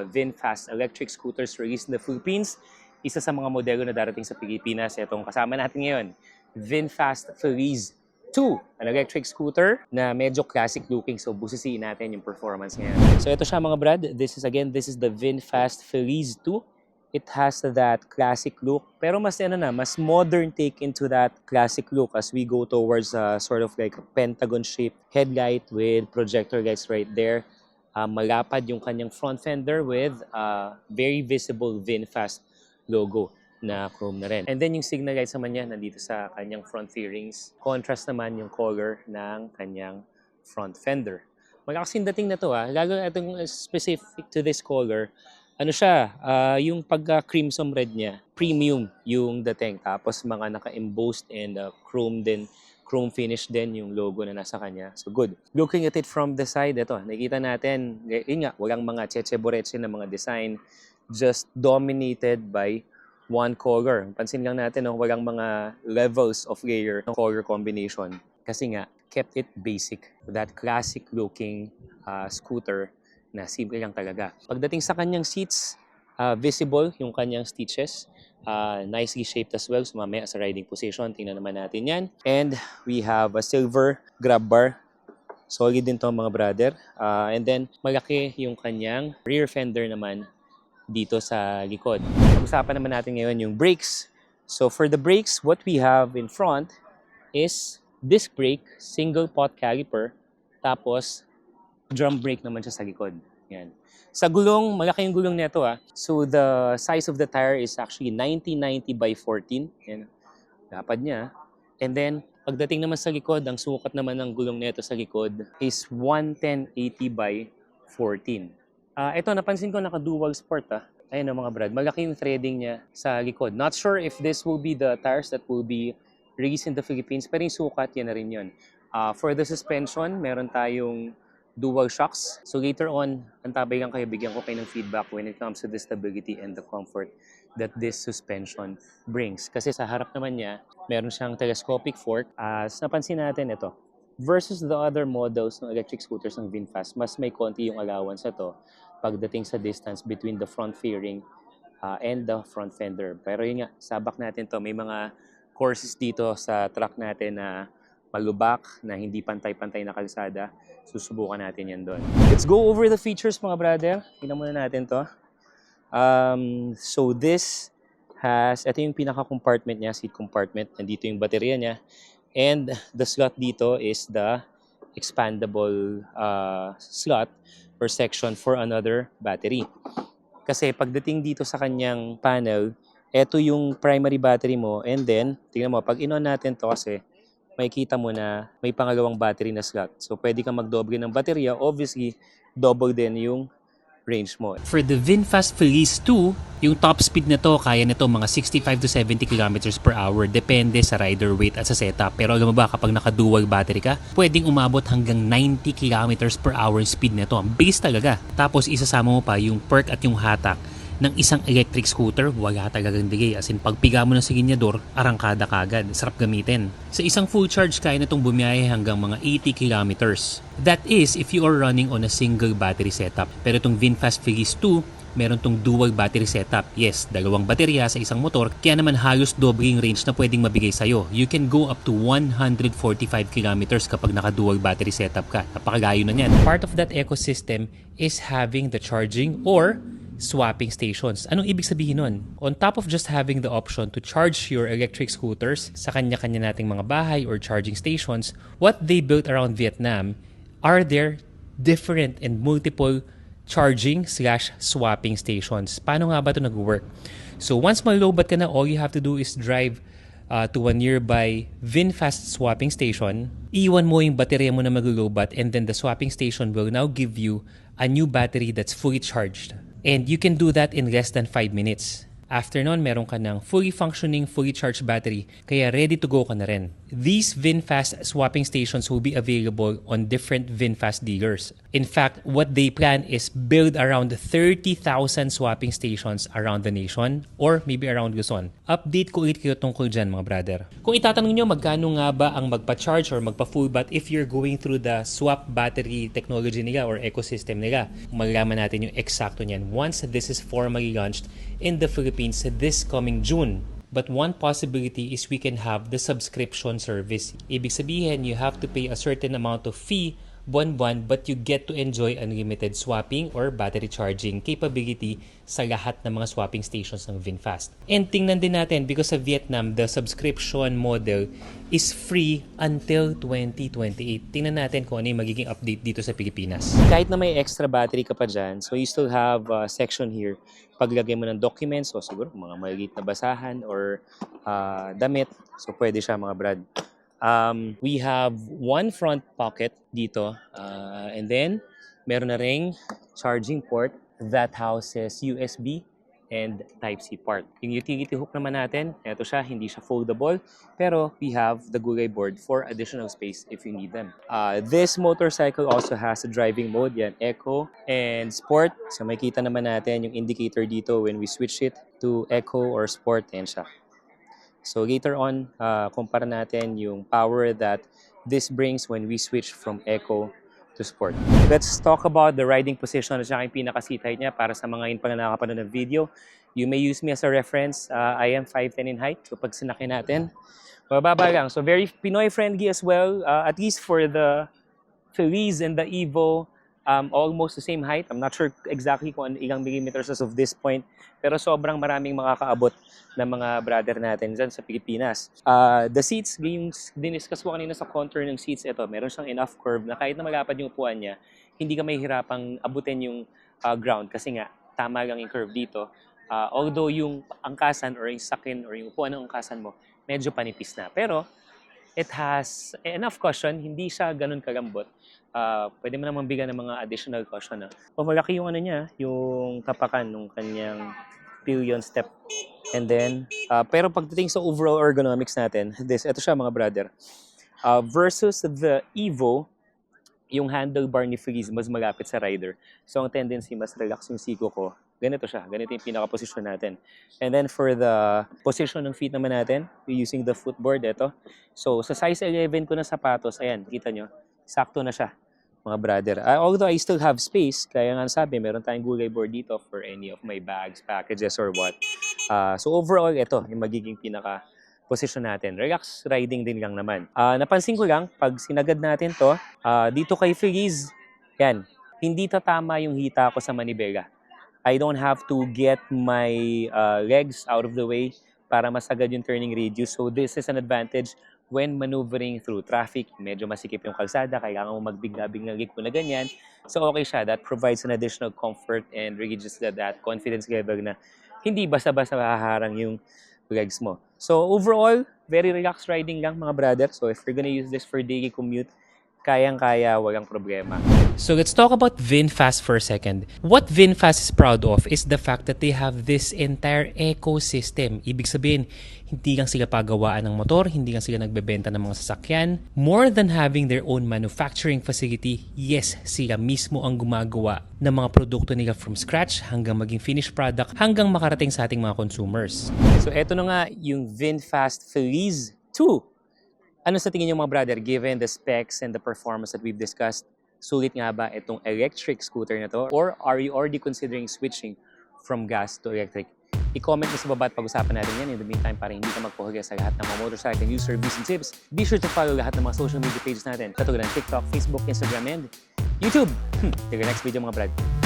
VinFast electric scooters released in the Philippines. Isa sa mga modelo na darating sa Pilipinas, itong kasama natin ngayon, VinFast Feliz 2, an electric scooter na medyo classic looking, so busisiin natin yung performance ngayon. So ito siya mga brad, this is the VinFast Feliz 2. It has that classic look, pero mas mas modern take into that classic look as we go towards sort of like a pentagon-shaped headlight with projector lights right there. Malapad yung kanyang front fender with very visible VinFast logo na chrome na rin. And then yung signal lights naman niya nandito sa kanyang front fairings. Contrast naman yung color ng kanyang front fender. Magkakasing dating na to lalo itong specific to this color. Ano siya, yung pagka-crimson red niya, premium yung dating. Tapos mga naka-embossed and chrome finish din yung logo na nasa kanya. So good. Looking at it from the side, ito, nakikita natin, yun nga, walang mga cheche-boreche na mga design, just dominated by one color. Pansin lang natin, walang mga levels of layer ng color combination. Kasi nga, kept it basic. That classic looking scooter na simple lang talaga. Pagdating sa kanyang seats, visible yung kanyang stitches. Nicely shaped as well. So mamaya sa riding position, tingnan naman natin yan. And we have a silver grab bar. Solid din to mga brother. And then malaki yung kanyang rear fender naman dito sa likod. Pag-usapan naman natin ngayon yung brakes. So for the brakes, what we have in front is disc brake, single pot caliper, tapos drum brake naman siya sa likod. Yan. Sa gulong, malaki yung gulong nito So the size of the tire is actually 90-90 by 14. Yan. Lapad niya. And then, pagdating naman sa likod, ang sukat naman ng gulong nito sa likod is 110-80 by 14. Ito, napansin ko naka-dual sport Ayun mga brad, malaki yung threading niya sa likod. Not sure if this will be the tires that will be released in the Philippines, pero yung sukat, yan na rin yun. For the suspension, meron tayong dual shocks. So later on, antabay lang kayo, bigyan ko kayo ng feedback when it comes to the stability and the comfort that this suspension brings. Kasi sa harap naman niya, meron siyang telescopic fork. Napansin natin ito. Versus the other models ng electric scooters ng VinFast, mas may konti yung allowance ito pagdating sa distance between the front fairing and the front fender. Pero yun nga, sabak natin to. May mga courses dito sa track natin na malubak, na hindi pantay-pantay na kalsada. Susubukan natin yan doon. Let's go over the features mga brother. Tingnan muna natin to. So this has, ito yung pinaka-compartment niya, seat compartment. Nandito yung baterya niya. And the slot dito is the expandable slot or section for another battery. Kasi pagdating dito sa kanyang panel, ito yung primary battery mo. And then, tingnan mo, pag in-on natin to kasi, makikita mo na may pangalawang battery na slot. So, pwede kang magdoble ng baterya. Obviously, double din yung range mo. For the VinFast Feliz 2, yung top speed nito kaya nito mga 65 to 70 kilometers per hour. Depende sa rider weight at sa setup. Pero alam mo ba, kapag naka-dual battery ka, pwedeng umabot hanggang 90 kilometers per hour speed nito. Ang bilis talaga. Tapos, isasama mo pa yung perk at yung hatak ng isang electric scooter, wala talagang delay. As in, pagpiga mo ng siginyador, arangkada kagad. Sarap gamitin. Sa isang full charge, kaya nitong bumiyahe hanggang mga 80 kilometers. That is, if you are running on a single battery setup. Pero itong VinFast Feliz 2, meron tong dual battery setup. Yes, dalawang baterya sa isang motor, kaya naman halos doble yung range na pwedeng mabigay sa'yo. You can go up to 145 kilometers kapag naka-dual battery setup ka. Napakalayo na yan. Part of that ecosystem is having the charging or swapping stations. Anong ibig sabihin nun? On top of just having the option to charge your electric scooters sa kanya-kanya nating mga bahay or charging stations, what they built around Vietnam are there different and multiple charging/swapping stations. Paano nga ba ito nag-work? So once malobat ka na, all you have to do is drive to a nearby VinFast swapping station. Iwan mo yung baterya mo na maglulobat, and then the swapping station will now give you a new battery that's fully charged. And you can do that in less than 5 minutes. After nun, meron ka ng fully functioning, fully charged battery, kaya ready to go ka na rin. These VinFast swapping stations will be available on different VinFast dealers. In fact, what they plan is build around 30,000 swapping stations around the nation or maybe around Luzon. Update ko ulit kayo tungkol dyan, mga brother. Kung itatanong nyo magkano nga ba ang magpa-charge or magpa-full bat if you're going through the swap battery technology nila or ecosystem nila, malalaman natin yung eksakto niyan once this is formally launched in the Philippines this coming June. But one possibility is we can have the subscription service. Ibig sabihin, you have to pay a certain amount of fee buwan-buwan but you get to enjoy unlimited swapping or battery charging capability sa lahat ng mga swapping stations ng VinFast. And tingnan din natin, because sa Vietnam, the subscription model is free until 2028. Tingnan natin kung ano yung magiging update dito sa Pilipinas. Kahit na may extra battery ka pa dyan, so you still have a section here. Paglagay mo ng documents, so siguro mga maliliit na basahan or damit, so pwede siya mga brad. We have one front pocket dito, and then meron na ring charging port that houses USB and Type-C port. Yung utility hook naman natin, eto siya, hindi siya foldable, pero we have the gulay board for additional space if you need them. This motorcycle also has a driving mode, yan, Eco and Sport. So makita naman natin yung indicator dito when we switch it to Eco or Sport, yan siya. So later on, kumpara natin yung power that this brings when we switch from Eco to Sport. Let's talk about the riding position at saka yung pinaka-seat height niya para sa mga yun pang nakakapanood ng video. You may use me as a reference. I am 5'10" in height. So pag sinakay natin, mababa lang. So very Pinoy-friendly as well, at least for the Feliz and the Evo. Almost the same height. I'm not sure exactly kung ilang millimeters as of this point. Pero sobrang maraming makakaabot ng mga brother natin dyan sa Pilipinas. The seats, yung diniscuss ko kanina sa contour ng seats, ito, meron siyang enough curve na kahit na malapad yung upuan niya, hindi ka may hirapang abutin yung ground kasi nga, tama lang yung curve dito. Although yung angkasan or yung sakin or yung upuan ng angkasan mo, medyo panipis na. Pero, it has enough cushion, hindi siya ganun kalambot. Pwede mo naman bigyan ng mga additional cushion. Malaki yung ano niya, yung kapakan ng kanyang pillion step. And then, pero pagdating sa overall ergonomics natin, ito siya mga brother. Versus the Evo, yung handlebar ni Feliz mas malapit sa rider. So ang tendency, mas relax yung siko ko. Ganito siya. Ganito yung pinaka-position natin. And then for the position ng feet naman natin, using the footboard, ito. So sa size 11 ko na sapatos, ayan, kita nyo, sakto na siya, mga brother. Although I still have space, kaya nga sabi, meron tayong gulay board dito for any of my bags, packages, or what. So overall, ito, yung magiging pinaka-position natin. Relax riding din lang naman. Napansin ko lang, pag sinagad natin to, dito kay Feliz, yan, hindi tatama yung hita ko sa manibela. I don't have to get my legs out of the way para masagad yung turning radius. So this is an advantage when maneuvering through traffic. Medyo masikip yung kalsada, kailangan mo magbigla-biglang liko na ganyan. So okay siya, that provides an additional comfort and really just that confidence level na hindi basta-basta mahaharang yung legs mo. So overall, very relaxed riding lang mga brother. So if you're gonna use this for daily commute, kayang-kaya, walang problema. So let's talk about VinFast for a second. What VinFast is proud of is the fact that they have this entire ecosystem. Ibig sabihin, hindi lang sila pagawaan ng motor, hindi lang sila nagbebenta ng mga sasakyan. More than having their own manufacturing facility, yes, sila mismo ang gumagawa ng mga produkto nila from scratch hanggang maging finished product, hanggang makarating sa ating mga consumers. So eto na nga yung VinFast Feliz 2. Ano sa tingin niyo mga brother, given the specs and the performance that we've discussed, sulit nga ba itong electric scooter na to? Or are you already considering switching from gas to electric? I-comment mo sa baba at pag-usapan natin yan. In the meantime, para hindi ka magpahuga sa lahat ng mga motorcycle news, reviews, and tips, be sure to follow lahat ng mga social media pages natin. Katulad ng TikTok, Facebook, Instagram, and YouTube. Till the next video mga brad.